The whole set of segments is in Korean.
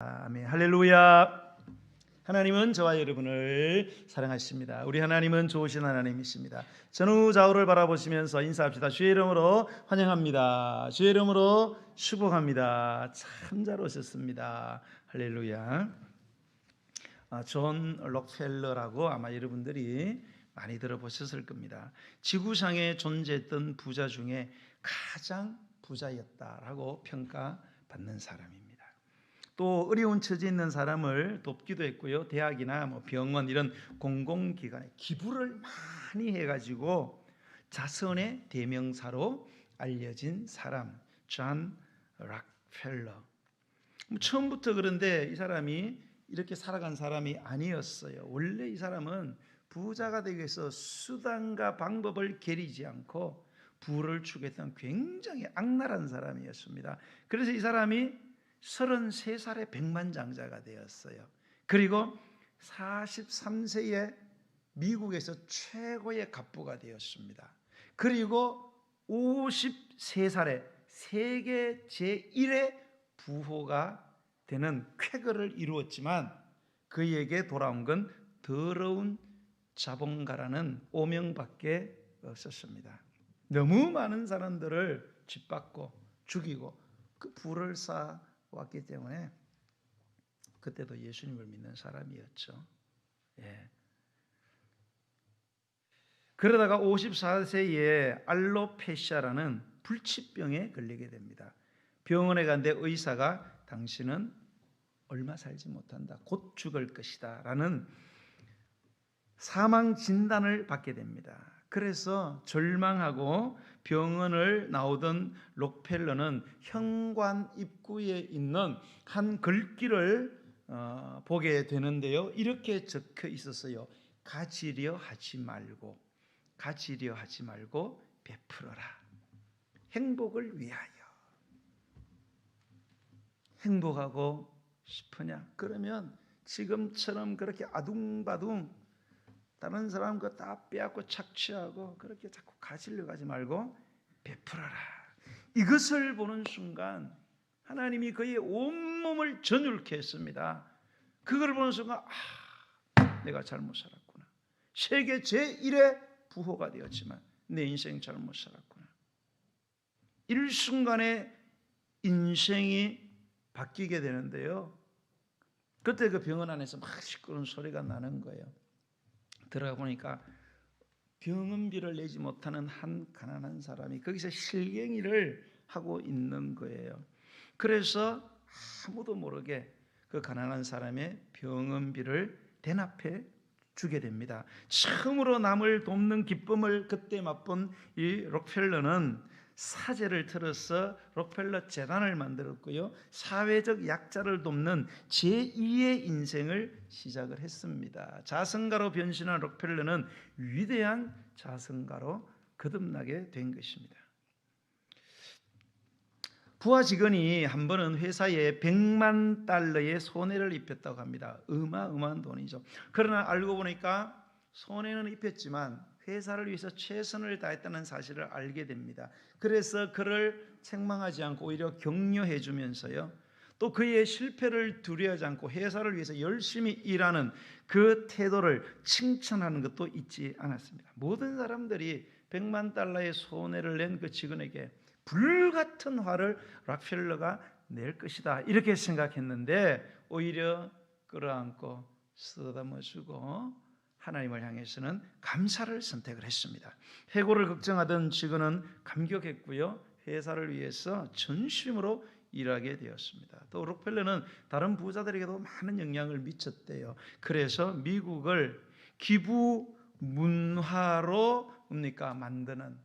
아멘. 할렐루야. 하나님은 저와 여러분을 사랑하십니다. 우리 하나님은 좋으신 하나님이십니다. 전후좌우를 바라보시면서 인사합시다. 주의 이름으로 환영합니다. 주의 이름으로 축복합니다. 참 잘 오셨습니다. 할렐루야. 존 록펠러라고 아마 여러분들이 많이 들어보셨을 겁니다. 지구상에 존재했던 부자 중에 가장 부자였다라고 평가받는 사람입니다. 또 어려운 처지에 있는 사람을 돕기도 했고요. 대학이나 병원 이런 공공기관에 기부를 많이 해가지고 자선의 대명사로 알려진 사람, 존 록펠러. 처음부터 그런데 이 사람이 이렇게 살아간 사람이 아니었어요. 원래 이 사람은 부자가 되기 위해서 수단과 방법을 게리지 않고 부를 추구했던 굉장히 악랄한 사람이었습니다. 그래서 이 사람이 33살에 백만장자가 되었어요. 그리고 43세에 미국에서 최고의 갑부가 되었습니다. 그리고 53살에 세계 제1의 부호가 되는 쾌거를 이루었지만 그에게 돌아온 건 더러운 자본가라는 오명밖에 없었습니다. 너무 많은 사람들을 짓밟고 죽이고 그 부를 쌓아왔기 때문에 그때도 예수님을 믿는 사람이었죠. 그러다가 54세에 알로페시아라는 불치병에 걸리게 됩니다. 병원에 갔는데 의사가 당신은 얼마 살지 못한다, 곧 죽을 것이다 라는 사망 진단을 받게 됩니다. 그래서 절망하고 병원을 나오던 록펠러는 현관 입구에 있는 한 글귀를 보게 되는데요. 이렇게 적혀 있었어요. 가지려 하지 말고 베풀어라. 행복을 위하여. 행복하고 싶으냐? 그러면 지금처럼 그렇게 아둥바둥 다른 사람 거 다 빼앗고 착취하고 그렇게 자꾸 가지려고 하지 말고 베풀어라. 이것을 보는 순간 하나님이 그의 온몸을 전율케 했습니다. 그걸 보는 순간 내가 잘못 살았구나. 세계 제1의 부호가 되었지만 내 인생 잘못 살았구나. 일순간에 인생이 바뀌게 되는데요. 그때 그 병원 안에서 막 시끄러운 소리가 나는 거예요. 들어가 보니까 병원비를 내지 못하는 한 가난한 사람이 거기서 실갱이를 하고 있는 거예요. 그래서 아무도 모르게 그 가난한 사람의 병원비를 대납해 주게 됩니다. 처음으로 남을 돕는 기쁨을 그때 맛본 이 록펠러는 사제를 틀어서 록펠러 재단을 만들었고요. 사회적 약자를 돕는 제2의 인생을 시작을 했습니다. 자선가로 변신한 록펠러는 위대한 자선가로 거듭나게 된 것입니다. 부하 직원이 한 번은 회사에 100만 달러의 손해를 입혔다고 합니다. 어마어마한 돈이죠. 그러나 알고 보니까 손해는 입혔지만 회사를 위해서 최선을 다했다는 사실을 알게 됩니다. 그래서 그를 책망하지 않고 오히려 격려해 주면서요. 또 그의 실패를 두려워하지 않고 회사를 위해서 열심히 일하는 그 태도를 칭찬하는 것도 잊지 않았습니다. 모든 사람들이 100만 달러의 손해를 낸 그 직원에게 불같은 화를 록펠러가 낼 것이다 이렇게 생각했는데 오히려 끌어안고 쓰다듬어주고 하나님을 향해서는 감사를 선택을 했습니다. 해고를 걱정하던 직원은 감격했고요. 회사를 위해서 전심으로 일하게 되었습니다. 또 록펠러는 다른 부자들에게도 많은 영향을 미쳤대요. 그래서 미국을 기부 문화로 만드는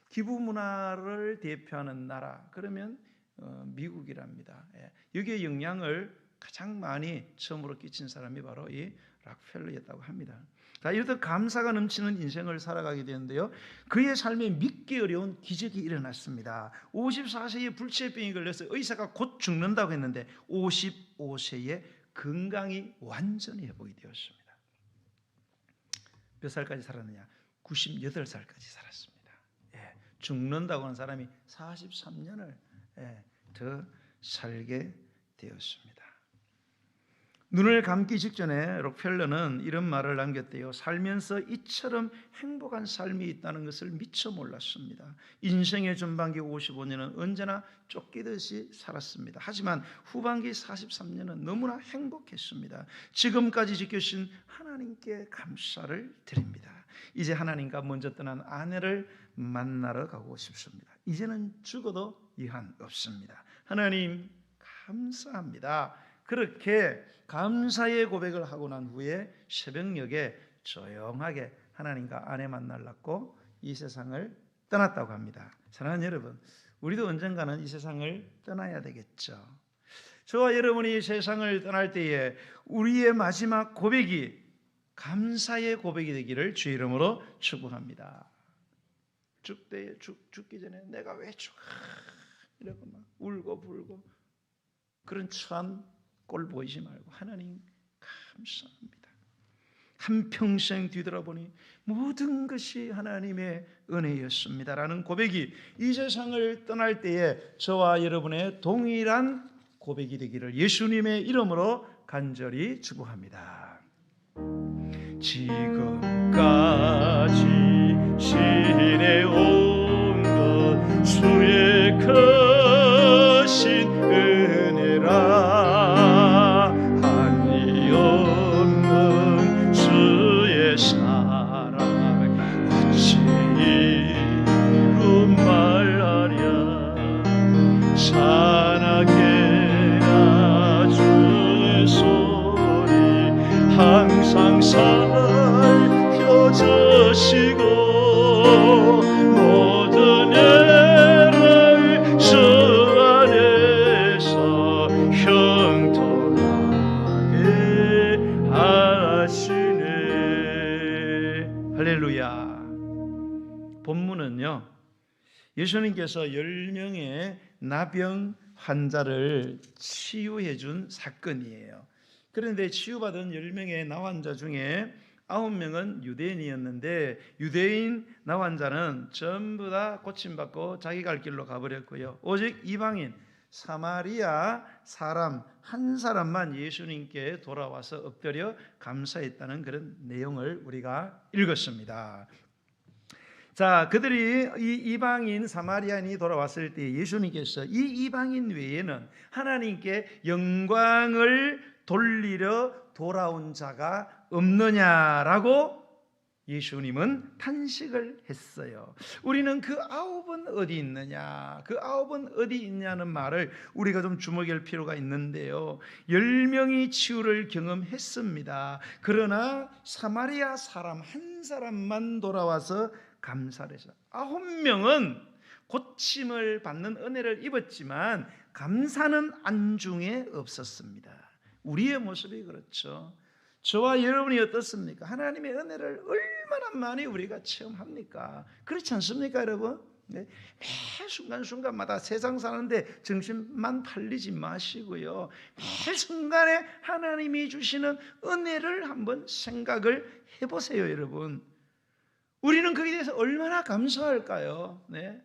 기부 문화를 대표하는 나라 그러면 미국이랍니다. 여기에 영향을 가장 많이 처음으로 끼친 사람이 바로 이 록펠러였다고 합니다. 이렇듯 감사가 넘치는 인생을 살아가게 되는데요. 그의 삶에 믿기 어려운 기적이 일어났습니다. 54세에 불치병이 걸려서 의사가 곧 죽는다고 했는데 55세에 건강이 완전히 회복이 되었습니다. 몇 살까지 살았느냐? 98살까지 살았습니다. 죽는다고 하는 사람이 43년을 더 살게 되었습니다. 눈을 감기 직전에 록펠러는 이런 말을 남겼대요. 살면서 이처럼 행복한 삶이 있다는 것을 미처 몰랐습니다. 인생의 전반기 55년은 언제나 쫓기듯이 살았습니다. 하지만 후반기 43년은 너무나 행복했습니다. 지금까지 지켜주신 하나님께 감사를 드립니다. 이제 하나님과 먼저 떠난 아내를 만나러 가고 싶습니다. 이제는 죽어도 이한 없습니다. 하나님 감사합니다. 그렇게 감사의 고백을 하고 난 후에 새벽녘에 조용하게 하나님과 아내 만나려고 이 세상을 떠났다고 합니다. 사랑하는 여러분, 우리도 언젠가는 이 세상을 떠나야 되겠죠. 저와 여러분이 세상을 떠날 때에 우리의 마지막 고백이 감사의 고백이 되기를 주 이름으로 축복합니다. 죽기 전에 내가 왜 죽어? 이러고 막 울고 불고 그런 추한 꼴 보이지 말고 하나님 감사합니다. 한평생 뒤돌아보니 모든 것이 하나님의 은혜였습니다라는 고백이 이 세상을 떠날 때에 저와 여러분의 동일한 고백이 되기를 예수님의 이름으로 간절히 축복합니다. 지금까지 지내온 것 주의 크신 은혜라 한이 없는 주의 사랑 어찌 이루 말하랴 산악계나 주의 소리 항상 살펴주시고 모든 애를 주 안에서 형통하게 하시네. 할렐루야. 본문은요, 예수님께서 10명의 나병 환자를 치유해 준 사건이에요. 그런데 치유받은 10명의 나환자 중에 9명은 유대인이었는데 유대인 나환자는 전부 다 고침받고 자기 갈 길로 가버렸고요. 오직 이방인 사마리아 사람 한 사람만 예수님께 돌아와서 엎드려 감사했다는 그런 내용을 우리가 읽었습니다. 자, 그들이 이 이방인 사마리아인이 돌아왔을 때 예수님께서 이 이방인 외에는 하나님께 영광을 돌리려 돌아온 자가 없느냐라고 예수님은 탄식을 했어요. 우리는 그 9은 어디 있느냐, 그 9은 어디 있냐는 말을 우리가 좀 주목할 필요가 있는데요. 10명이 치유를 경험했습니다. 그러나 사마리아 사람 한 사람만 돌아와서 감사를 해서 9명은 고침을 받는 은혜를 입었지만 감사는 안중에 없었습니다. 우리의 모습이 그렇죠. 저와 여러분이 어떻습니까? 하나님의 은혜를 얼마나 많이 우리가 체험합니까? 그렇지 않습니까, 여러분? 네? 매 순간순간마다 세상 사는데 정신만 팔리지 마시고요. 매 순간에 하나님이 주시는 은혜를 한번 생각을 해보세요, 여러분. 우리는 거기에 대해서 얼마나 감사할까요? 네?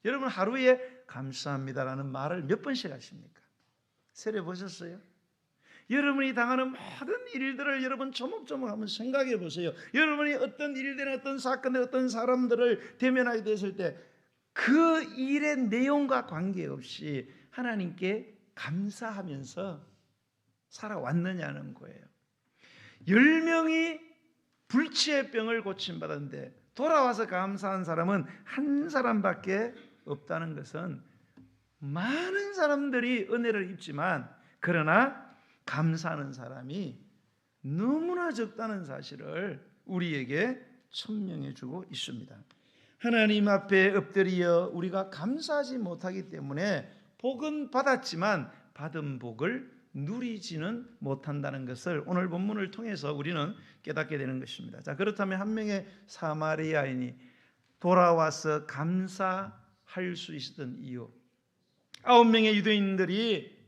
여러분 하루에 감사합니다라는 말을 몇 번씩 하십니까? 세례 보셨어요? 여러분이 당하는 모든 일들을 여러분 조목조목 한번 생각해 보세요. 여러분이 어떤 일들이나 어떤 사건에 어떤 사람들을 대면하게 됐을 때 그 일의 내용과 관계없이 하나님께 감사하면서 살아왔느냐는 거예요. 10명이 불치의 병을 고침받았는데 돌아와서 감사한 사람은 한 사람밖에 없다는 것은 많은 사람들이 은혜를 입지만 그러나 감사하는 사람이 너무나 적다는 사실을 우리에게 천명해 주고 있습니다. 하나님 앞에 엎드려 우리가 감사하지 못하기 때문에 복은 받았지만 받은 복을 누리지는 못한다는 것을 오늘 본문을 통해서 우리는 깨닫게 되는 것입니다. 자, 그렇다면 한 명의 사마리아인이 돌아와서 감사할 수 있었던 이유, 9명의 유대인들이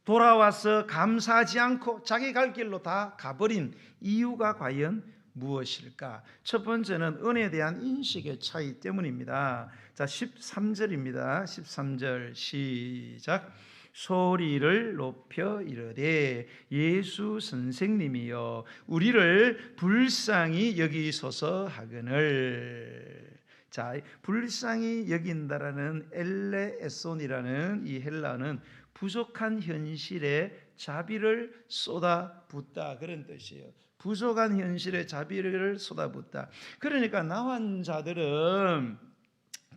돌아와서 감사하지 않고 자기 갈 길로 다 가버린 이유가 과연 무엇일까? 첫 번째는 은혜에 대한 인식의 차이 때문입니다. 자, 13절입니다. 13절 시작. 소리를 높여 이르되 예수 선생님이여 우리를 불쌍히 여기소서 하거늘. 자, 불쌍히 여긴다라는 엘레에손이라는 이 헬라어는 부족한 현실에 자비를 쏟아붓다 그런 뜻이에요. 부족한 현실에 자비를 쏟아붓다. 그러니까 나환 자들은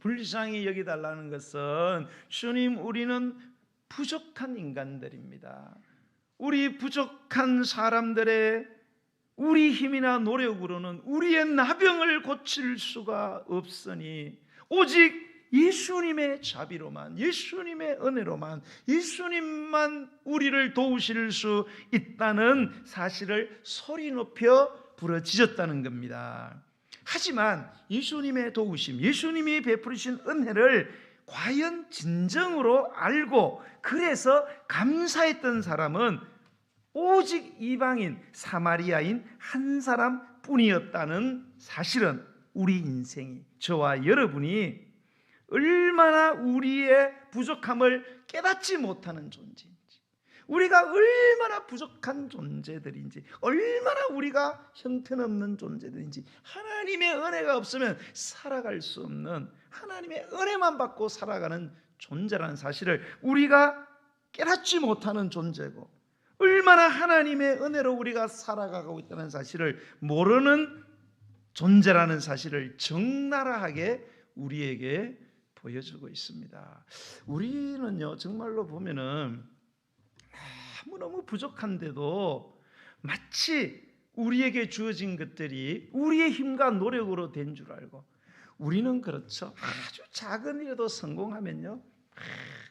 불쌍히 여기달라는 것은 주님 우리는 부족한 인간들입니다. 우리 부족한 사람들의 우리 힘이나 노력으로는 우리의 나병을 고칠 수가 없으니 오직 예수님의 자비로만, 예수님의 은혜로만, 예수님만 우리를 도우실 수 있다는 사실을 소리 높여 부르짖었다는 겁니다. 하지만 예수님의 도우심, 예수님이 베푸신 은혜를 과연 진정으로 알고 그래서 감사했던 사람은 오직 이방인 사마리아인 한 사람뿐이었다는 사실은 우리 인생이, 저와 여러분이 얼마나 우리의 부족함을 깨닫지 못하는 존재인지, 우리가 얼마나 부족한 존재들인지, 얼마나 우리가 형편없는 존재들인지, 하나님의 은혜가 없으면 살아갈 수 없는, 하나님의 은혜만 받고 살아가는 존재라는 사실을 우리가 깨닫지 못하는 존재고, 얼마나 하나님의 은혜로 우리가 살아가고 있다는 사실을 모르는 존재라는 사실을 적나라하게 우리에게 보여주고 있습니다. 우리는요, 정말로 보면은 너무 부족한데도 마치 우리에게 주어진 것들이 우리의 힘과 노력으로 된 줄 알고, 우리는 그렇죠. 아주 작은 일에도 성공하면요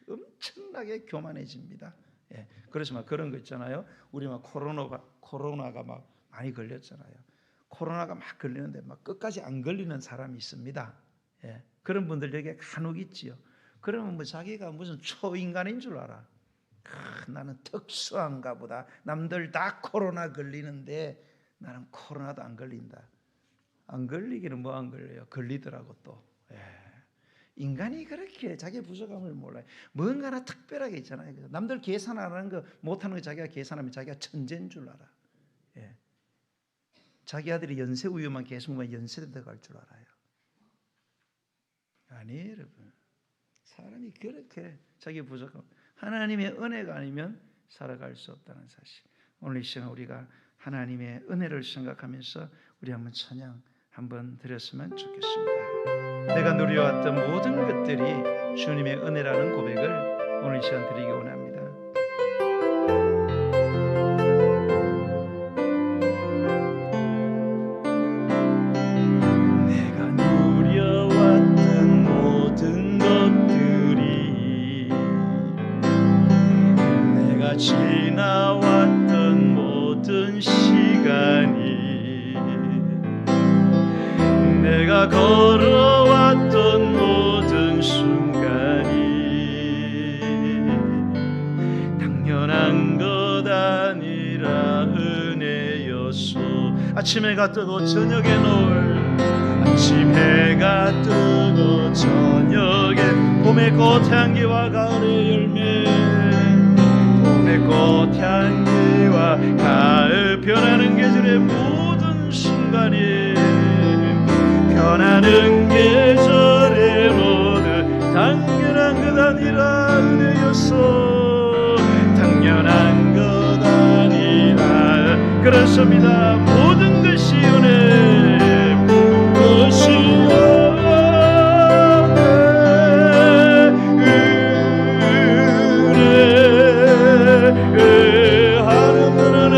엄청나게 교만해집니다. 예, 그래서 막 그런 거 있잖아요. 우리 막 코로나가 막 많이 걸렸잖아요. 코로나가 막 걸리는데 막 끝까지 안 걸리는 사람이 있습니다. 예, 그런 분들에게 간혹 있지요. 그러면 뭐 자기가 무슨 초인간인 줄 알아. 나는 특수한가 보다. 남들 다 코로나 걸리는데 나는 코로나도 안 걸린다. 안 걸리기는 뭐 안 걸려요. 걸리더라고 또. 예. 인간이 그렇게 자기 부족함을 몰라요. 뭔가나 특별하게 있잖아요. 남들 계산 안 하는 거 못하는 거 자기가 계산하면 자기가 천재인 줄 알아. 예. 자기 아들이 연세 우유만 계속 먹으면 연세 들어갈 줄 알아요. 아니에요, 여러분. 사람이 그렇게 자기 부족함, 하나님의 은혜가 아니면 살아갈 수 없다는 사실. 오늘 이 시간 우리가 하나님의 은혜를 생각하면서 우리 한번 찬양 한번 드렸으면 좋겠습니다. 내가 누려왔던 모든 것들이 주님의 은혜라는 고백을 오늘 이 시간 드리기 원합니다. 내가 누려왔던 모든 것들이, 내가 지나왔던 모든 시간이, 내가 걸어왔던 모든 순간이 당연한 것 아니라 은혜였소. 아침 해가 뜨고 저녁에 노을, 아침 해가 뜨고 저녁에 봄의 꽃향기와 가을의 열매, 봄의 꽃향기와 가을 변하는 계절의 모든 순간이, 변하는 계절의 모든 당연한 것 아니라 은혜였소. 당연한 것 아니라 그렇습니다. 모든 것이 은혜, 것이 은혜, 하늘은 은혜,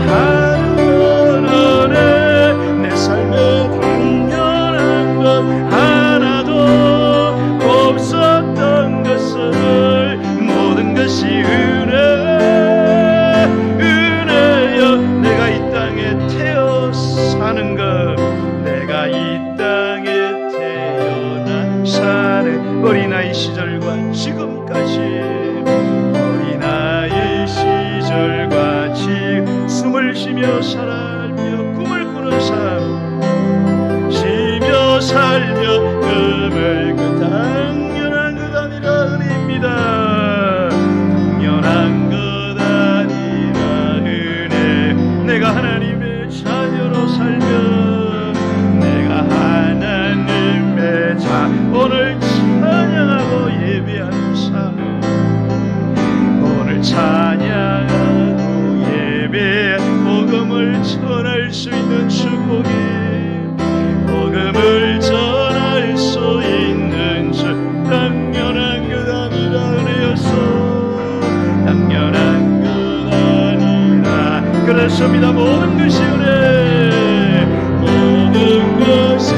하늘은 은혜. 내 삶에 당연한 것 하나도 없었던 것을, 모든 것이 은혜, 은혜여. 내가 이 땅에 태어 사는 것, 내가 이 땅에 태어나 사는 어린아이 시절과 지금까지, 어린아이 시절과 지금 숨을 쉬며 살며 꿈을 꾸는 삶, 쉬며 살며 꿈을 그 당연한 것 아니라 은혜입니다. 믿습니다. 모든 것이 은혜, 모든 것이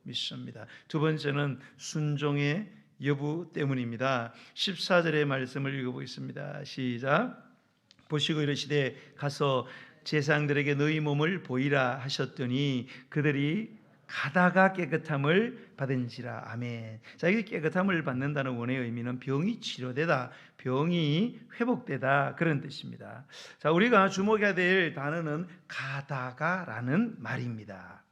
믿습니다. 두 번째는 순종의 여부 때문입니다. 14절의 말씀을 읽어보겠습니다. 시작. 보시고 이르시되 가서 제사장들에게 너희 몸을 보이라 하셨더니 그들이 가다가 깨끗함을 받은지라. 아멘. 자, 이 깨끗함을 받는다는 원의 의미는 병이 치료되다, 병이 회복되다, 그런 뜻입니다. 자, 우리가 주목해야 될 단어는 가다가라는 말입니다.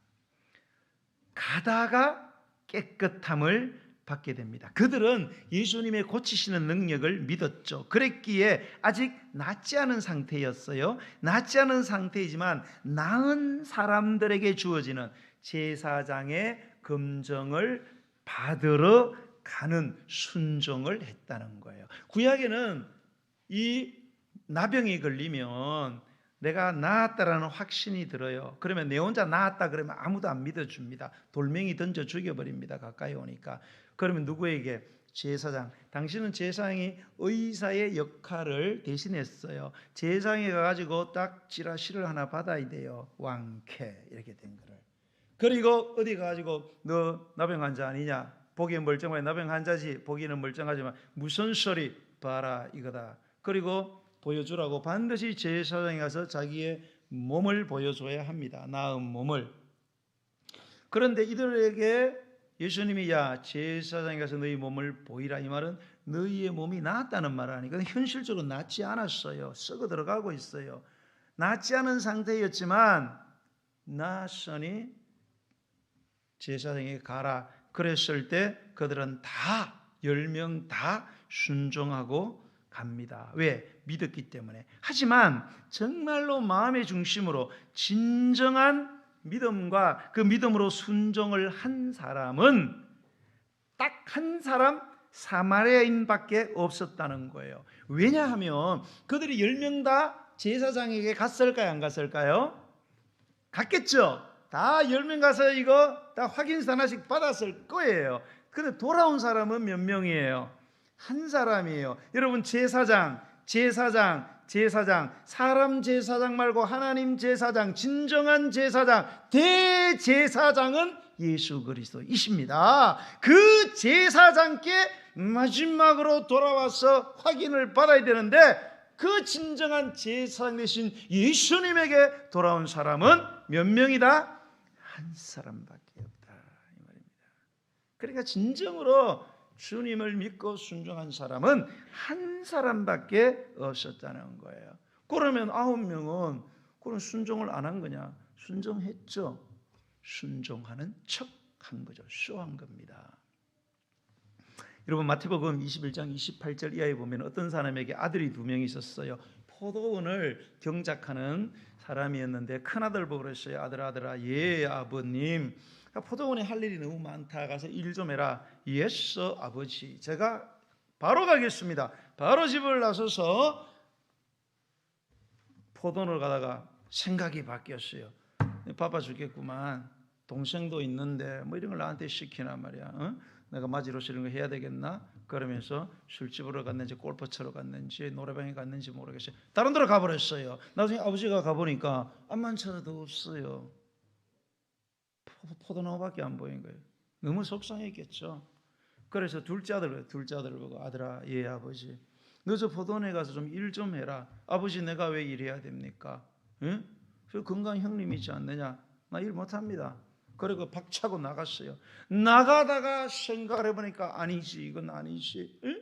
가다가 깨끗함을 받게 됩니다. 그들은 예수님의 고치시는 능력을 믿었죠. 그랬기에 아직 낫지 않은 상태였어요. 낫지 않은 상태이지만 나은 사람들에게 주어지는 제사장의 검정을 받으러 가는 순종을 했다는 거예요. 구약에는 이 나병이 걸리면 내가 나았다라는 확신이 들어요. 그러면 내 혼자 나았다 그러면 아무도 안 믿어줍니다. 돌멩이 던져 죽여버립니다. 가까이 오니까. 그러면 누구에게? 제사장. 당신은 제사장이 의사의 역할을 대신했어요. 제사장이 가가지고 딱 찌라시를 하나 받아야 돼요. 왕쾌 이렇게 된 거를. 그리고 어디 가가지고 너 나병 환자 아니냐? 보기엔 멀쩡하게 나병 환자지. 보기는 멀쩡하지만 무슨 소리 봐라 이거다. 그리고 보여주라고 반드시 제사장에 가서 자기의 몸을 보여줘야 합니다. 나은 몸을. 그런데 이들에게 예수님이 야 제사장에 가서 너희 몸을 보이라, 이 말은 너희의 몸이 나았다는 말 아니거든요. 현실적으로 낫지 않았어요. 썩어 들어가고 있어요. 낫지 않은 상태였지만 나았으니 제사장에게 가라. 그랬을 때 그들은 다 10명 다 순종하고 갑니다. 왜? 믿었기 때문에. 하지만 정말로 마음의 중심으로 진정한 믿음과 그 믿음으로 순종을 한 사람은 딱 한 사람 사마리아인밖에 없었다는 거예요. 왜냐하면 그들이 10명 다 제사장에게 갔을까요? 안 갔을까요? 갔겠죠. 다 10명 가서 이거 다 확인서 하나씩 받았을 거예요. 그런데 돌아온 사람은 몇 명이에요? 한 사람이에요. 여러분, 제사장, 사람 제사장 말고 하나님 제사장, 진정한 제사장, 대제사장은 예수 그리스도이십니다. 그 제사장께 마지막으로 돌아와서 확인을 받아야 되는데 그 진정한 제사장 되신 예수님에게 돌아온 사람은 몇 명이다? 한 사람밖에 없다, 이 말입니다. 그러니까 진정으로 주님을 믿고 순종한 사람은 한 사람밖에 없었다는 거예요. 그러면 9명은 그런 순종을 안 한 거냐? 순종했죠. 순종하는 척한 거죠. 쇼한 겁니다. 여러분, 마태복음 21장 28절 이하에 보면 어떤 사람에게 아들이 2명이 있었어요. 포도원을 경작하는 사람이었는데 큰아들 보고 그랬어요. 아들아, 예 아버님, 포도원에 할 일이 너무 많다. 가서 일 좀 해라. 예스 아버지, 제가 바로 가겠습니다. 바로 집을 나서서 포도원을 가다가 생각이 바뀌었어요. 바빠 죽겠구만. 동생도 있는데 뭐 이런 걸 나한테 시키나 말이야. 내가 맞이로서 이런 거 해야 되겠나? 그러면서 술집으로 갔는지 골프 치러 갔는지 노래방에 갔는지 모르겠어요. 다른 데로 가버렸어요. 나중에 아버지가 가보니까 암만 찾아도 없어요. 포도나무밖에 안 보인 거예요. 너무 속상했겠죠. 그래서 둘째 아들을 보고 아들아, 예 아버지, 너 저 포도원에 가서 좀 일 좀 해라. 아버지 내가 왜 일해야 됩니까? 응? 저 건강 형님이지 않느냐? 나 일 못합니다. 그리고 박차고 나갔어요. 나가다가 생각을 해보니까 아니지, 이건 아니지. 응?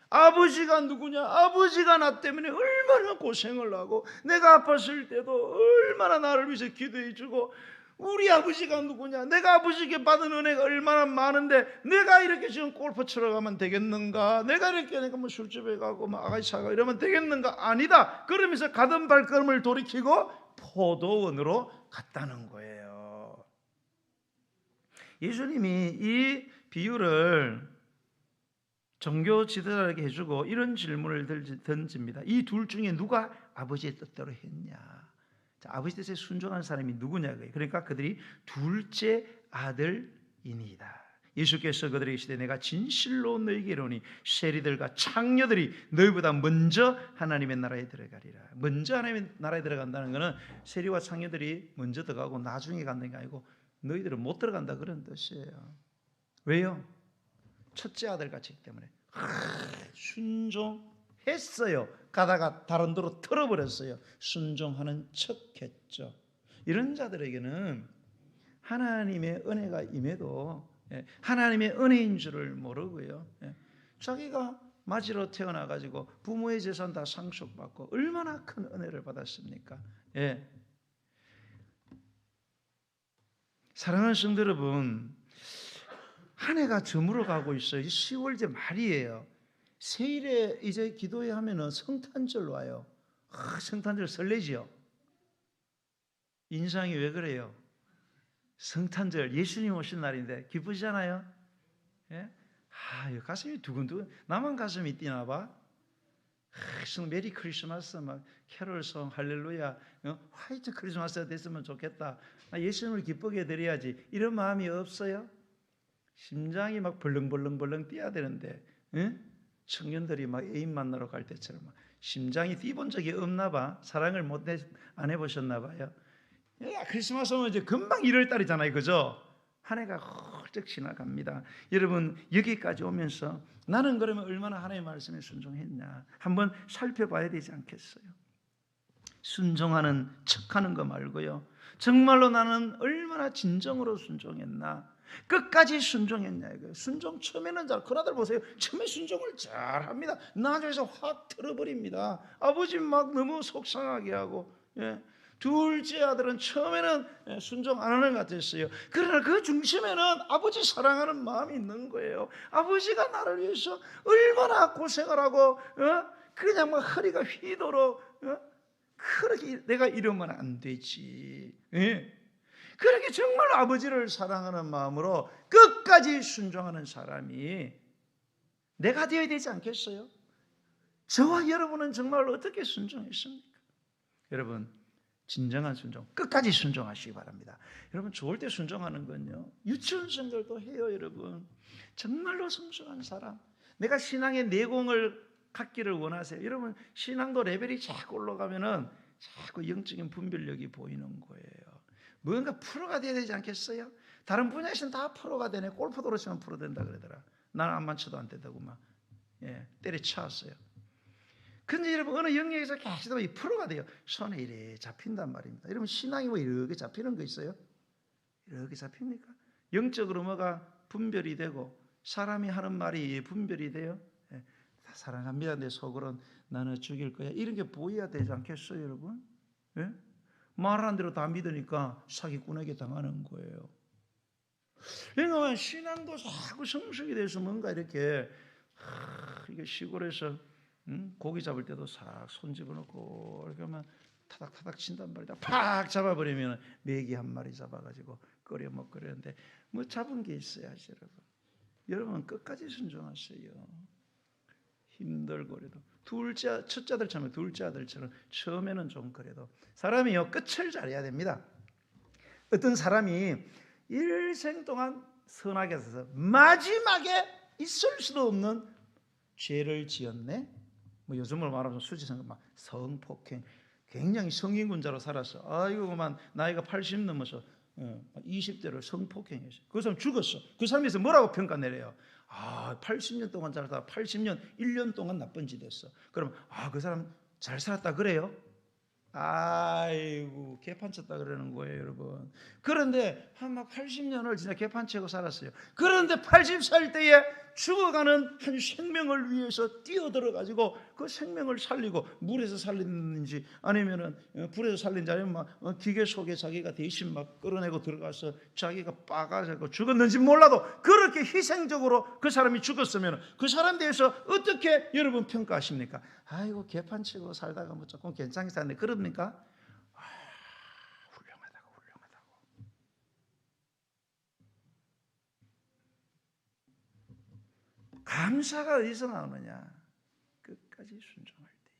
아버지가 누구냐? 아버지가 나 때문에 얼마나 고생을 하고 내가 아팠을 때도 얼마나 나를 위해서 기도해 주고, 우리 아버지가 누구냐? 내가 아버지께 받은 은혜가 얼마나 많은데 내가 이렇게 지금 골프 치러 가면 되겠는가? 내가 이렇게 뭐 술집에 가고 뭐 아가씨 사고 이러면 되겠는가? 아니다. 그러면서 가던 발걸음을 돌이키고 포도원으로 갔다는 거예요. 예수님이 이 비유를 종교 지도자에게 해주고 이런 질문을 던집니다. 이 둘 중에 누가 아버지의 뜻대로 했냐? 자, 아버지 뜻에 순종한 사람이 누구냐? 그러니까 그들이 둘째 아들이니이다. 예수께서 그들에게 시되 내가 진실로 너희에게 이르노니 세리들과 창녀들이 너희보다 먼저 하나님의 나라에 들어가리라. 먼저 하나님의 나라에 들어간다는 것은 세리와 창녀들이 먼저 들어가고 나중에 간다는 게 아니고 너희들은 못 들어간다 그런 뜻이에요. 왜요? 첫째 아들 같이 때문에 순종했어요. 가다가 다른 데로 틀어버렸어요. 순종하는 척했죠. 이런 자들에게는 하나님의 은혜가 임해도 하나님의 은혜인 줄을 모르고요, 자기가 마지로 태어나가지고 부모의 재산 다 상속받고 얼마나 큰 은혜를 받았습니까? 사랑하는 성도 여러분, 한 해가 저물어 가고 있어요. 10월 이제 말이에요. 세일에 이제 기도회 하면은 성탄절 와요. 성탄절 설레지요. 인상이 왜 그래요? 성탄절 예수님 오신 날인데 기쁘시잖아요. 예? 가슴이 두근두근. 나만 가슴이 뛰나 봐. 메리 크리스마스 막 캐롤송 할렐루야, 화이트 크리스마스가 됐으면 좋겠다. 예수님을 기쁘게 드려야지. 이런 마음이 없어요? 심장이 막 벌렁벌렁 뛰어야 되는데, 청년들이 막 애인 만나러 갈 때처럼 막 심장이 뛰본 적이 없나 봐. 사랑을 안 해보셨나 봐요. 크리스마스 오면 이제 금방 1월달이잖아요, 그죠? 한 해가 훌쩍 지나갑니다. 여러분, 여기까지 오면서 나는 그러면 얼마나 하나님의 말씀에 순종했냐 한번 살펴봐야 되지 않겠어요? 순종하는 척하는 거 말고요, 정말로 나는 얼마나 진정으로 순종했나, 끝까지 순종했냐 이거예요. 순종 처음에는 잘, 큰아들 보세요. 처음에 순종을 잘합니다. 나중에서 확 틀어버립니다. 아버지 막 너무 속상하게 하고, 둘째 아들은 처음에는 순종 안 하는 것 같았어요. 그러나 그 중심에는 아버지 사랑하는 마음이 있는 거예요. 아버지가 나를 위해서 얼마나 고생을 하고, 그냥 막 허리가 휘도록, 그렇게 내가 이러면 안 되지. 그렇게 정말 아버지를 사랑하는 마음으로 끝까지 순종하는 사람이 내가 되어야 되지 않겠어요? 저와 여러분은 정말 어떻게 순종했습니까? 여러분, 진정한 순종, 끝까지 순종하시기 바랍니다. 여러분, 좋을 때 순종하는 건요, 유치원생들도 해요. 여러분, 정말로 순종한 사람, 내가 신앙의 내공을 갖기를 원하세요. 여러분, 신앙도 레벨이 자꾸 올라가면은 자꾸 영적인 분별력이 보이는 거예요. 뭔가 프로가 돼야 되지 않겠어요? 다른 분야에서는 다 프로가 되네. 골프도로 치면 프로 된다 그러더라. 나는 안만 쳐도 안 된다고 막 때려쳤어요. 근데 여러분, 어느 영역에서 계시다 이 프로가 돼요. 손에 이래 잡힌단 말입니다. 여러분, 신앙이 뭐 이렇게 잡히는 거 있어요? 이렇게 잡힙니까? 영적으로 뭐가 분별이 되고 사람이 하는 말이 분별이 돼요? 다 사랑합니다. 내 속으로는 나는 죽일 거야. 이런 게 보여야 되지 않겠어요, 여러분? 말하는 대로 다 믿으니까 사기꾼에게 당하는 거예요. 그러니까 신앙도 자꾸 성숙이 돼서 뭔가 이렇게 이게 시골에서 고기 잡을 때도 싹 손 집어넣고 이렇게 하면 타닥타닥 친단 말이다. 팍 잡아버리면 메기 한 마리 잡아가지고 끓여 먹으려는데 뭐 잡은 게 있어야지. 여러분 끝까지 순종하세요. 힘들고래도 첫째 아들처럼 둘째 아들처럼 처음에는 좀 그래도 사람이요 끝을 잘해야 됩니다. 어떤 사람이 일생 동안 선하게 살아서 마지막에 있을 수도 없는 죄를 지었네. 뭐 요즘으로 말하면 수지성, 막 성폭행, 굉장히 성인군자로 살았어. 아이고 그만 나이가 80 넘어서 20대를 성폭행했어. 그 사람 죽었어. 그 사람에서 뭐라고 평가 내려요? 아, 80년 동안 잘 살다 80년 1년 동안 나쁜 짓 했어. 그럼 그 사람 잘 살았다 그래요? 아이고 개판쳤다 그러는 거예요, 여러분. 그런데 막 80년을 진짜 개판치고 살았어요. 그런데 80살 때에 죽어가는 한 생명을 위해서 뛰어들어 가지고 그 생명을 살리고, 물에서 살리는지 아니면은 불에서 살린지 아니면 막 기계 속에 자기가 대신 막 끌어내고 들어가서 자기가 빠가지고 죽었는지 몰라도 그렇게 희생적으로 그 사람이 죽었으면 그 사람 대해서 어떻게 여러분 평가하십니까? 아이고 개판치고 살다가 뭐 조금 괜찮게 살네, 그럽니까? 훌륭하다고. 감사가 어디서 나오느냐? 끝까지 순종할 때에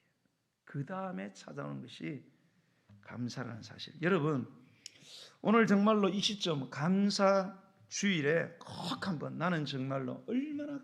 그 다음에 찾아오는 것이 감사라는 사실. 여러분, 오늘 정말로 이 시점 감사 주일에 꼭 한번 나는 정말로 얼마나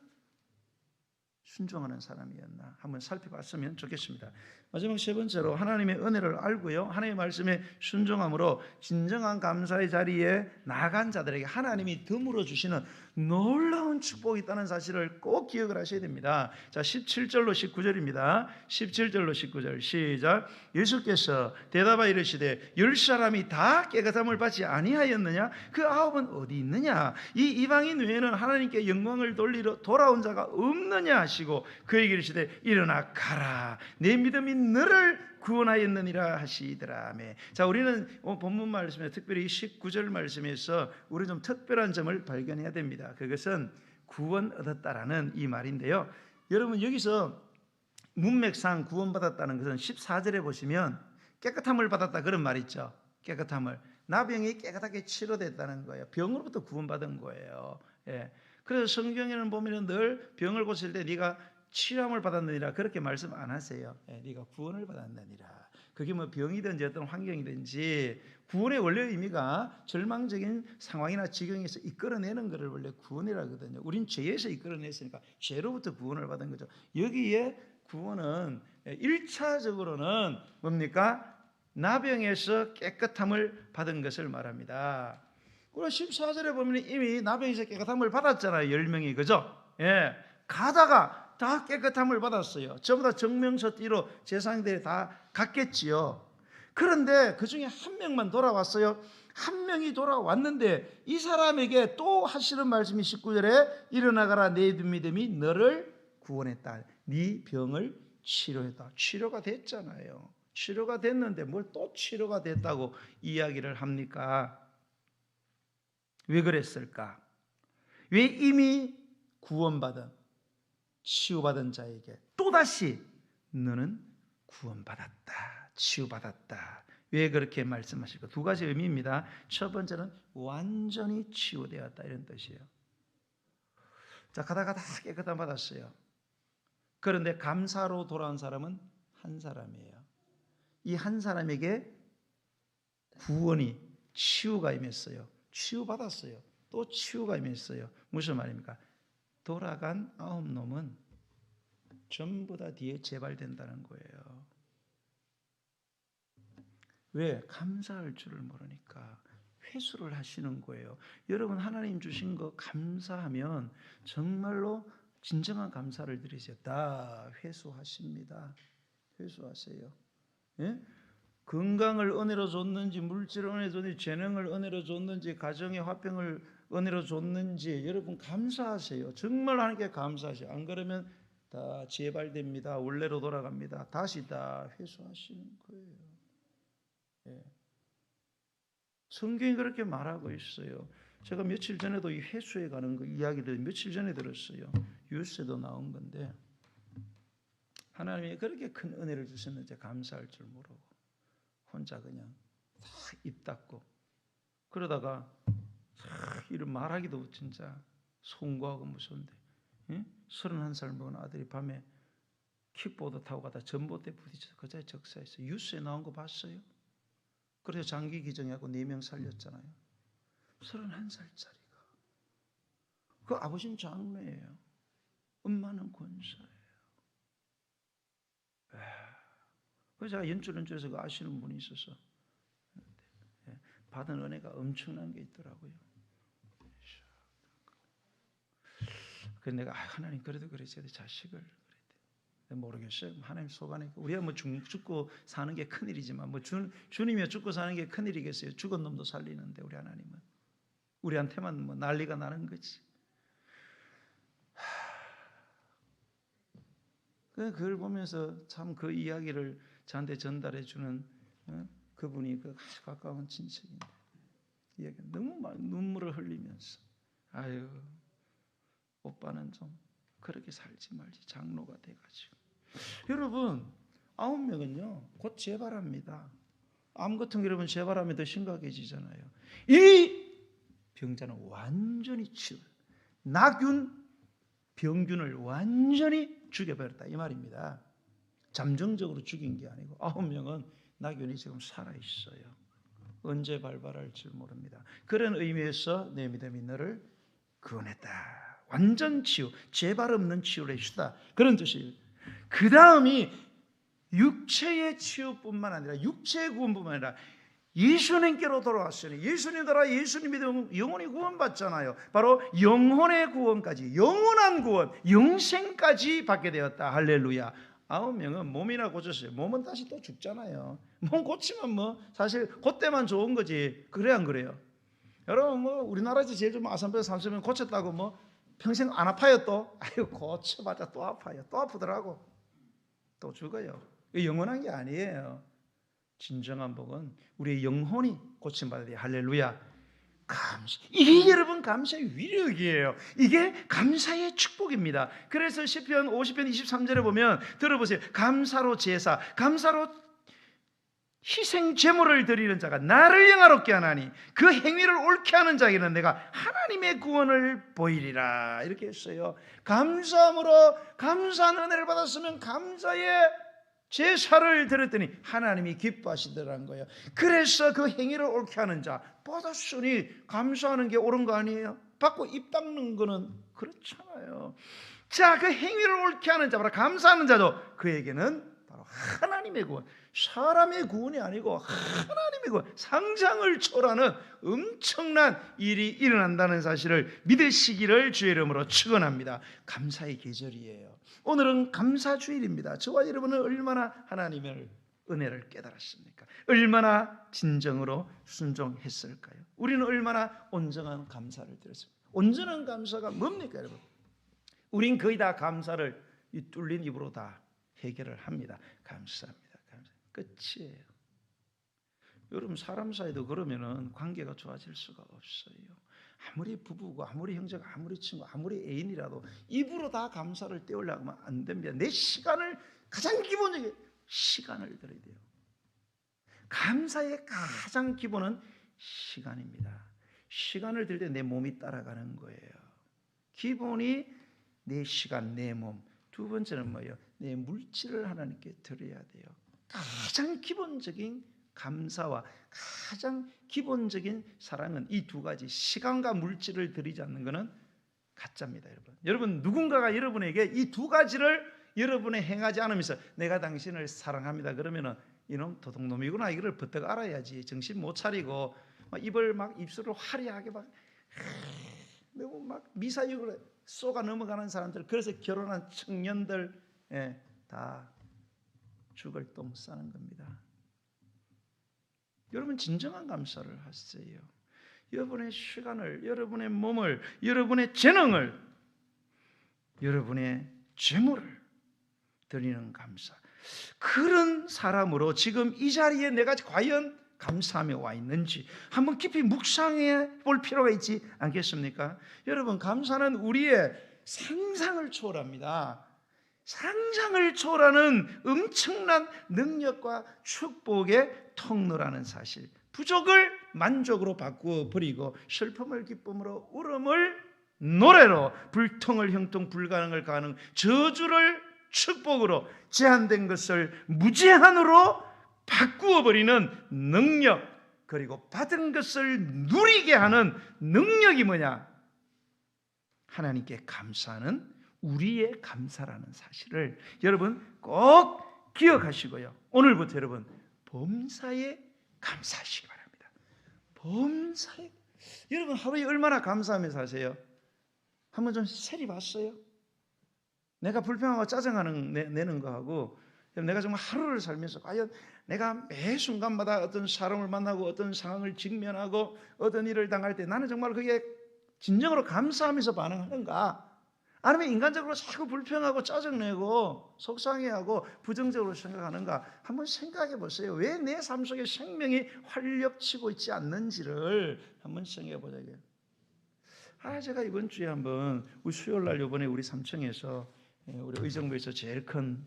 순종하는 사람이었나 한번 살펴봤으면 좋겠습니다. 마지막 세 번째로, 하나님의 은혜를 알고요, 하나님의 말씀에 순종함으로 진정한 감사의 자리에 나간 자들에게 하나님이 덤으로 주시는 놀라운 축복이 있다는 사실을 꼭 기억을 하셔야 됩니다. 자, 17절로 19절입니다. 17절로 19절 시작. 예수께서 대답하여 이르시되 10사람이 다 깨끗함을 받지 아니하였느냐? 그 9은 어디 있느냐? 이 이방인 외에는 하나님께 영광을 돌리러 돌아온 자가 없느냐 하시고 그에게 이르시되 일어나 가라, 내 믿음이 너를 구원하였느니라 하시더라며. 자, 우리는 본문 말씀에 특별히 19절 말씀에서 우리 좀 특별한 점을 발견해야 됩니다. 그것은 구원 얻었다라는 이 말인데요. 여러분, 여기서 문맥상 구원받았다는 것은 14절에 보시면 깨끗함을 받았다 그런 말 있죠. 깨끗함을, 나병이 깨끗하게 치료됐다는 거예요. 병으로부터 구원받은 거예요. 예. 그래서 성경에는 보면 늘 병을 고칠 때 네가 치료함을 받았느니라 그렇게 말씀 안 하세요. 예, 네가 구원을 받았느니라. 그게 뭐 병이든지 어떤 환경이든지, 구원의 원래 의미가 절망적인 상황이나 지경에서 이끌어내는 것을 원래 구원이라고 하거든요. 우린 죄에서 이끌어냈으니까 죄로부터 구원을 받은 거죠. 여기에 구원은 1차적으로는 뭡니까? 나병에서 깨끗함을 받은 것을 말합니다. 그리고 14절에 보면 이미 나병에서 깨끗함을 받았잖아요. 10명이, 그죠? 예. 가다가 다 깨끗함을 받았어요. 전부 다 정명서 띠로 제사장들이 다 갔겠지요. 그런데 그 중에 한 명만 돌아왔어요. 한 명이 돌아왔는데 이 사람에게 또 하시는 말씀이 19절에 일어나가라, 내 믿음이 너를 구원했다. 네 병을 치료했다. 치료가 됐잖아요. 치료가 됐는데 뭘 또 치료가 됐다고 이야기를 합니까? 왜 그랬을까? 왜 이미 구원받은, 치유받은 자에게 또다시 너는 구원받았다, 치유받았다, 왜 그렇게 말씀하실까? 두 가지 의미입니다. 첫 번째는 완전히 치유되었다 이런 뜻이에요. 자, 가다가 다 깨끗함 받았어요. 그런데 감사로 돌아온 사람은 한 사람이에요. 이 한 사람에게 구원이, 치유가 임했어요. 치유받았어요. 또 치유가 임했어요. 무슨 말입니까? 돌아간 9놈은 전부 다 뒤에 재발된다는 거예요. 왜? 감사할 줄을 모르니까 회수를 하시는 거예요. 여러분, 하나님 주신 거 감사하면 정말로 진정한 감사를 드리세요. 다 회수하십니다. 회수하세요. 예? 건강을 은혜로 줬는지, 물질을 은혜로 줬는지, 재능을 은혜로 줬는지, 가정의 화평을 은혜로 줬는지 여러분 감사하세요. 정말 하나님께 감사하세요. 안 그러면 다 재발됩니다. 원래로 돌아갑니다. 다시 다 회수하시는 거예요. 예. 성경이 그렇게 말하고 있어요. 제가 며칠 전에도 이 회수에 관한 그 이야기를 며칠 전에 들었어요. 뉴스에도 나온 건데, 하나님이 그렇게 큰 은혜를 주셨는데 감사할 줄 모르고 혼자 그냥 다 입 닫고 그러다가 이런 말하기도 진짜 송구하고 무서운데, 31살 먹은 아들이 밤에 킥보드 타고 가다 전봇대 부딪혀서 그 자리에 적사했어요. 뉴스에 나온 거 봤어요? 그래서 장기 기증하고 4명 살렸잖아요. 31살짜리가. 그 아버지는 장로예요. 엄마는 권사예요. 그래서 제가 연줄연줄해서 그 아시는 분이 있어서 받은 은혜가 엄청난 게 있더라고요. 그래서 내가 하나님 그래도 그랬어야 돼. 자식을 모르겠어요. 하나님 속아니까 우리가 뭐 죽고 사는 게 큰일이지만 뭐 주님이 죽고 사는 게 큰일이겠어요. 죽은 놈도 살리는데 우리 하나님은 우리한테만 뭐 난리가 나는 거지. 그걸 보면서 참 그 이야기를 저한테 전달해 주는 그분이 그 아주 가까운 친척인데 이야기 너무 막 눈물을 흘리면서 아유 오빠는 좀 그렇게 살지 말지 장로가 돼가지고. 여러분 9명은요 곧 재발합니다. 암 같은 게 여러분 재발하면 더 심각해지잖아요. 이 병자는 완전히 치유, 나균 병균을 완전히 죽여버렸다 이 말입니다. 잠정적으로 죽인 게 아니고 9명은 나균이 지금 살아있어요. 언제 발발할지 모릅니다. 그런 의미에서 내 믿음이 너를 구원했다. 완전 치유, 재발 없는 치유를 해주다. 그런 뜻이에요. 그 다음이 육체의 치유뿐만 아니라 육체의 구원뿐만 아니라 예수님께로 돌아왔으니 예수님 따라 예수님 믿으면 영혼이 구원받잖아요. 바로 영혼의 구원까지, 영원한 구원, 영생까지 받게 되었다. 할렐루야. 9명은 몸이나 고쳤어요. 몸은 다시 또 죽잖아요. 몸 고치면 뭐 사실 그때만 좋은 거지. 그래 안 그래요? 여러분 뭐 우리나라에서 제일 좀 아산병 30명 고쳤다고 뭐 평생 안 아파요 또? 아유 고쳐봤자 또 아파요. 또 아프더라고. 또 죽어요. 영원한 게 아니에요. 진정한 복은 우리의 영혼이 고침받아야 돼요. 할렐루야. 감사. 이게 여러분 감사의 위력이에요. 이게 감사의 축복입니다. 그래서 시편 50편 23절에 보면 들어보세요. 감사로 제사, 감사로 희생 제물을 드리는 자가 나를 영화롭게 하나니 그 행위를 옳게 하는 자에게는 내가 하나님의 구원을 보이리라. 이렇게 했어요. 감사함으로 감사한 은혜를 받았으면 감사의 제사를 드렸더니 하나님이 기뻐하시더라는 거예요. 그래서 그 행위를 옳게 하는 자 받았으니 감사하는 게 옳은 거 아니에요? 받고 입 닦는 거는 그렇잖아요. 자, 그 행위를 옳게 하는 자, 바로 감사하는 자도 그에게는 바로 하나님의 구원, 사람의 구원이 아니고 하나님의 구원, 상상을 초월하는 엄청난 일이 일어난다는 사실을 믿으시기를 주의 이름으로 축원합니다. 감사의 계절이에요. 오늘은 감사주일입니다. 저와 여러분은 얼마나 하나님의 은혜를 깨달았습니까? 얼마나 진정으로 순종했을까요? 우리는 얼마나 온전한 감사를 드렸습니까? 온전한 감사가 뭡니까 여러분? 우린 거의 다 감사를 이 뚫린 입으로 다 해결을 합니다. 감사합니다. 감사. 끝이에요. 여러분 사람 사이도 그러면은 관계가 좋아질 수가 없어요. 아무리 부부고 아무리 형제가 아무리 친구 아무리 애인이라도 입으로 다 감사를 떼우려고 하면 안 됩니다. 내 시간을 가장 기본적인 시간을 드려야 돼요. 감사의 가장 기본은 시간입니다. 시간을 들 때 내 몸이 따라가는 거예요. 기본이 내 시간, 내 몸. 두 번째는 뭐예요? 내 물질을 하나님께 드려야 돼요. 가장 기본적인 감사와 가장 기본적인 사랑은 이 두 가지, 시간과 물질을 드리지 않는 것은 가짜입니다. 여러분 누군가가 여러분에게 이 두 가지를 여러분에 행하지 않으면서 내가 당신을 사랑합니다 그러면은 이놈 도둑놈이구나 이걸 버뜩 알아야지. 정신 못 차리고 막 입술을 화려하게 너무 막 미사육을 쏘가 넘어가는 사람들, 그래서 결혼한 청년들 다 죽을 똥 싸는 겁니다. 여러분 진정한 감사를 하세요. 여러분의 시간을, 여러분의 몸을, 여러분의 재능을, 여러분의 재물을 드리는 감사. 그런 사람으로 지금 이 자리에 내가 과연 감사하며 와 있는지 한번 깊이 묵상해 볼 필요가 있지 않겠습니까? 여러분 감사는 우리의 상상을 초월합니다. 상상을 초월하는 엄청난 능력과 축복의 통로라는 사실. 부족을 만족으로 바꾸어 버리고 슬픔을 기쁨으로, 울음을 노래로, 불통을 형통, 불가능을 가능, 저주를 축복으로, 제한된 것을 무제한으로 바꾸어 버리는 능력, 그리고 받은 것을 누리게 하는 능력이 뭐냐? 하나님께 감사하는 우리의 감사라는 사실을 여러분 꼭 기억하시고요. 오늘부터 여러분 범사에 감사하시기 바랍니다. 범사에. 여러분 하루에 얼마나 감사하며 사세요? 한번 좀 세리 봤어요? 내가 불평하고 짜증내는 거하고 내가 정말 하루를 살면서 과연 내가 매 순간마다 어떤 사람을 만나고 어떤 상황을 직면하고 어떤 일을 당할 때 나는 정말 그게 진정으로 감사하면서 반응하는가? 아니면 인간적으로 자꾸 불평하고 짜증내고 속상해하고 부정적으로 생각하는가? 한번 생각해 보세요. 왜 내 삶 속에 생명이 활력치고 있지 않는지를 한번 생각해 보자고요. 제가 이번 주에 한번 우리 수요일 날 이번에 우리 3층에서 우리 의정부에서 제일 큰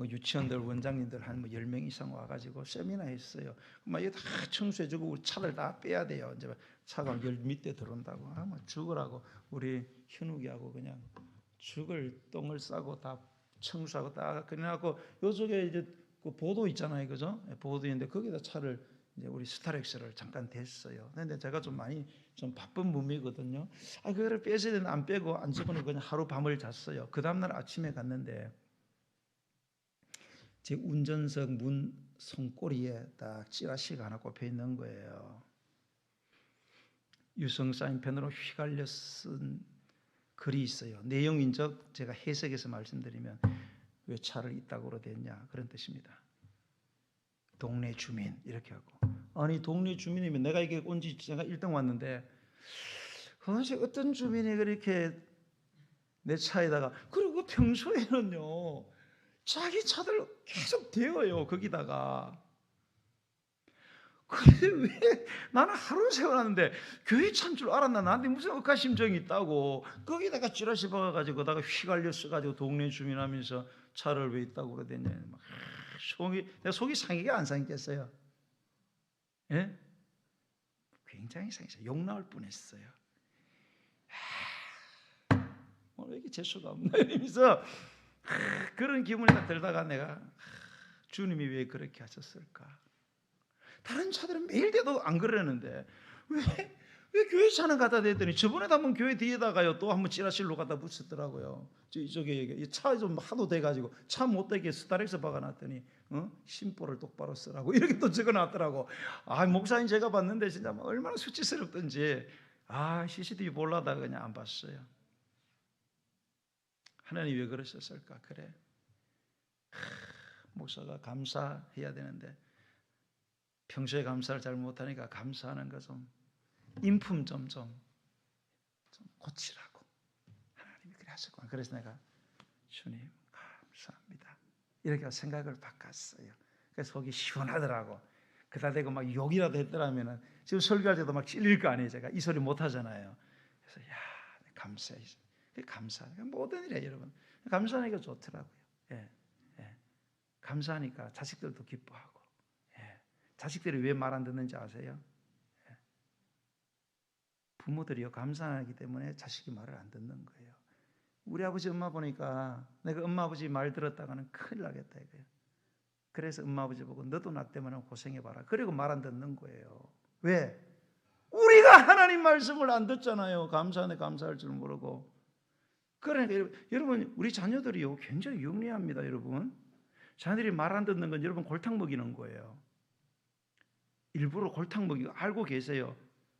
유치원들 원장님들 한 10명 이상 와가지고 세미나 했어요. 막 이거 다 청소해주고 우리 차들 다 빼야 돼요. 이제 차가 열 밑에 들어온다고. 뭐 죽으라고 우리 현욱이하고 그냥 죽을 똥을 싸고 다 청소하고 다 그래갖고 요쪽에 이제 그 보도 있잖아요, 그죠? 보도인데 거기다 차를 이제 우리 스타렉스를 잠깐 댔어요. 근데 제가 좀 많이 좀 바쁜 몸이거든요. 그거를 빼서야 되는데 안 빼고 안 집어넣고 그냥 하루 밤을 잤어요. 그 다음날 아침에 갔는데 제 운전석 문 손꼬리에 딱 찌라시가 하나 꼽혀 있는 거예요. 유성 사인펜으로 휘갈려 쓴 글이 있어요. 내용인적 제가 해석해서 말씀드리면 왜 차를 이따구로 댔냐 그런 뜻입니다. 동네 주민 이렇게 하고 아니 동네 주민이면 내가 이게 온지 제가 1등 왔는데 그것이 어떤 주민이 그렇게 내 차에다가 그리고 평소에는요 자기 차들 계속 대어요 거기다가. 근데 왜 나는 하루 세워놨는데 교회 차인 줄 알았나? 나한테 무슨 억하심정이 있다고 거기다가 찌라시 박아가지고 거기다가 휘갈려 써가지고 동네 주민하면서 차를 왜 있다고 그러더냐. 막 속이 상하게 안 상했겠어요? 예? 굉장히 상했어요. 욕 나올 뻔했어요. 왜 이렇게 재수가 없나 이러면서 그런 기분이 딱 들다가 내가 주님이 왜 그렇게 하셨을까? 다른 차들은 매일 돼도 안 그러는데 왜 교회 차는 갖다 대더니 저번에도 한번 교회 뒤에다가요 또 한번 찌라실로 갖다 붙였더라고요. 저기 차 좀 하도 돼가지고 차 못 되게 스타렉스 박아놨더니 심보를 똑바로 쓰라고 이렇게 또 적어놨더라고. 목사님 제가 봤는데 진짜 얼마나 수치스럽던지 CCTV 보려다가 그냥 안 봤어요. 하나님 왜 그러셨을까? 그래 목사가 감사해야 되는데 평소에 감사를 잘 못하니까 감사하는 거 좀 인품 좀 고치라고 하나님이 그래 하셨구나. 그래서 내가 주님 감사합니다 이렇게 생각을 바꿨어요. 그래서 속이 시원하더라고. 그다 대고 막 욕이라도 했더라면은 지금 설교할 때도 막 찔릴 거 아니에요. 제가 이 소리 못 하잖아요. 그래서 감사해. 감사해요. 모든 일에 여러분 감사하니까 좋더라고요. 예. 감사하니까 자식들도 기뻐하고. 자식들이 왜 말 안 듣는지 아세요? 부모들이요 감사하기 때문에 자식이 말을 안 듣는 거예요. 우리 아버지 엄마 보니까 내가 엄마 아버지 말 들었다가는 큰일 나겠다 이거예요. 그래서 엄마 아버지 보고 너도 나 때문에 고생해봐라. 그리고 말 안 듣는 거예요. 왜? 우리가 하나님 말씀을 안 듣잖아요. 감사하는데 감사할 줄 모르고. 그러니까 여러분 우리 자녀들이요 굉장히 영리합니다. 여러분 자녀들이 말 안 듣는 건 여러분 골탕 먹이는 거예요. 일부러 골탕 먹이고 알고 계세요.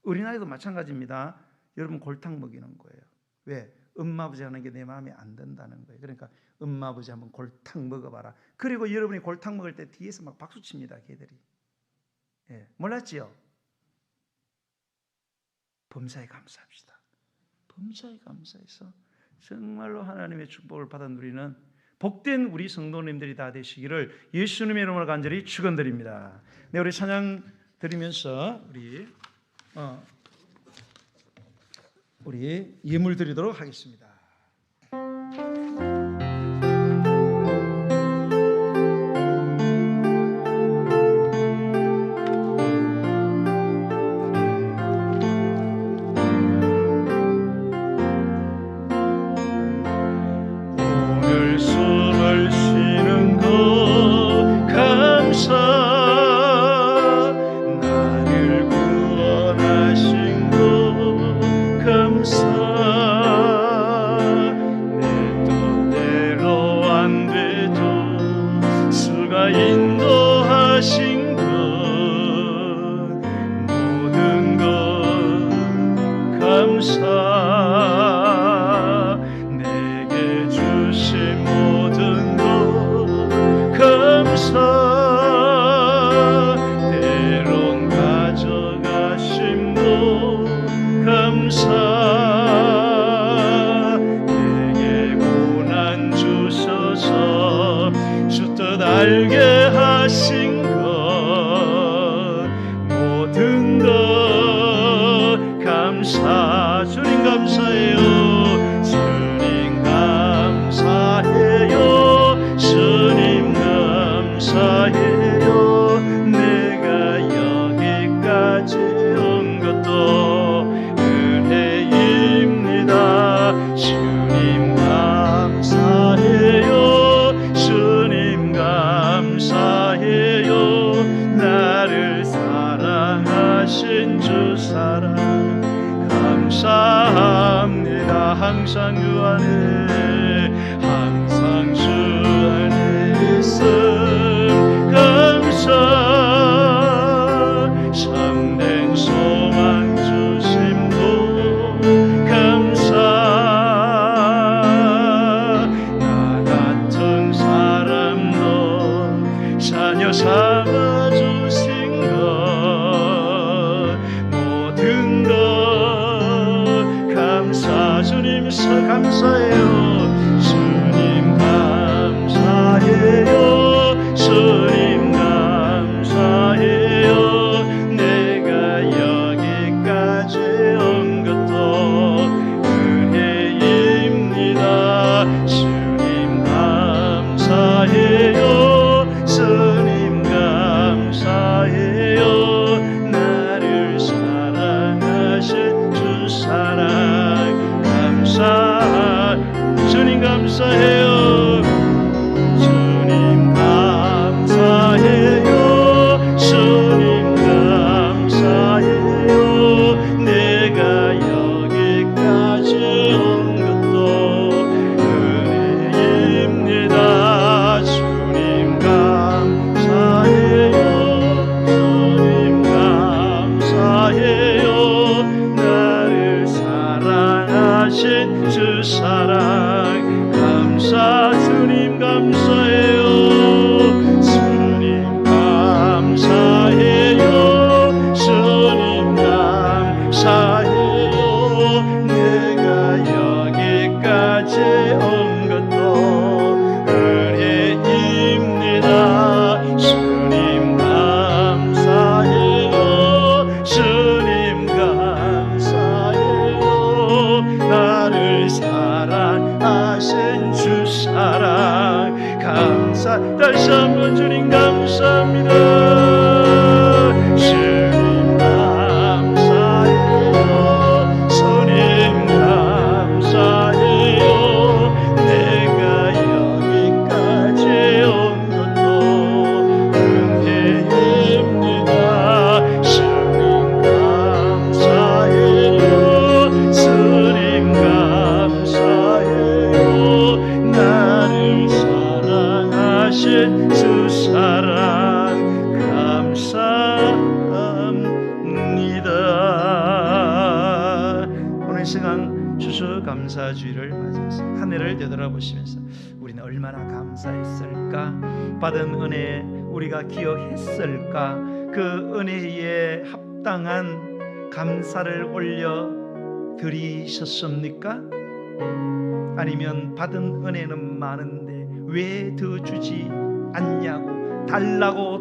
어린아이도 마찬가지입니다. 여러분 골탕 먹이는 거예요. 왜? 엄마 아버지 하는 게 내 마음에 안 든다는 거예요. 그러니까 엄마 아버지 한번 골탕 먹어봐라. 그리고 여러분이 골탕 먹을 때 뒤에서 막 박수 칩니다. 걔들이. 몰랐지요? 범사에 감사합시다. 범사에 감사해서 정말로 하나님의 축복을 받아 누리는 복된 우리 성도님들이 다 되시기를 예수님의 이름으로 간절히 축원드립니다. 네, 우리 찬양 드리면서 우리 예물 드리도록 하겠습니다. 오늘 숨을 쉬는 것 감사 감사 항상 주 안에 항상 주 안에 있음 감사 참된 소망 주심도 감사 나 같은 사람도 자녀 삼아 주신 것 모든 것 감사 주님 감사해요 주님 감사해요 주님 감사해요 내가 여기까지 온 것도 은혜입니다 주님 감사해요 주님 감사해요 나를 사랑하신 주 사랑 감사 주님 감사해요 주님 감사해요 주님 감사해요 내가 여기까지 온 것도 은혜입니다 주님 감사해요 주님 감사해요 나를 사랑하신 주 사랑 감사 주님 감사해요 주님 감사해요 주님 감사해요 내가 여기까지 온 것도 은혜입니다 주님 감사해요 주님 감사해요 나를 사랑하신 주 사랑 감사 다시 한번 주님 감사합니다 주님 감사해요 주님 감사해요 내가 여기까지 온 것도 은혜입니다 주님 감사해요 주님 감사해요 나를 사랑하신 주 사랑 감사합니다. 오늘 시간 추수감사주의를 맞이해서 한 해를 되돌아보시면서 우리는 얼마나 감사했을까 받은 은혜 우리가 기억했을까 그 은혜에 합당한 감사를 올려 드리셨습니까? 아니면 받은 은혜는 많은데 왜 더 주지 않냐고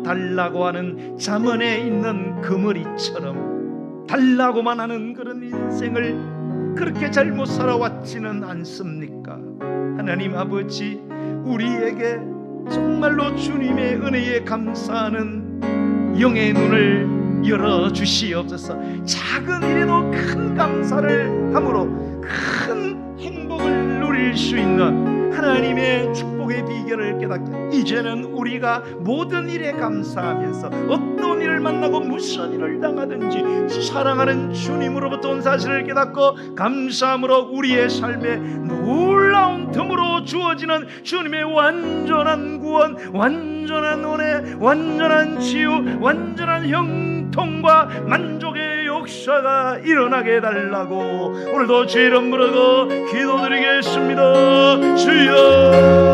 달라고 하는 잠언에 있는 그머리처럼 달라고만 하는 그런 인생을 그렇게 잘못 살아왔지는 않습니까? 하나님 아버지 우리에게 정말로 주님의 은혜에 감사하는 영의 눈을 열어주시옵소서. 작은 일에도 큰 감사를 함으로 큰 행복을 누릴 수 있는 하나님의 축복의 비결을 깨닫게 이제는 우리가 모든 일에 감사하면서 어떤 일을 만나고 무슨 일을 당하든지 사랑하는 주님으로부터 온 사실을 깨닫고 감사함으로 우리의 삶에 놀라운 틈으로 주어지는 주님의 완전한 구원, 완전한 은혜, 완전한 치유, 완전한 형통과 만족의 역사가 일어나게 해달라고 오늘도 주 이름 부르고 기도드리겠습니다. 주여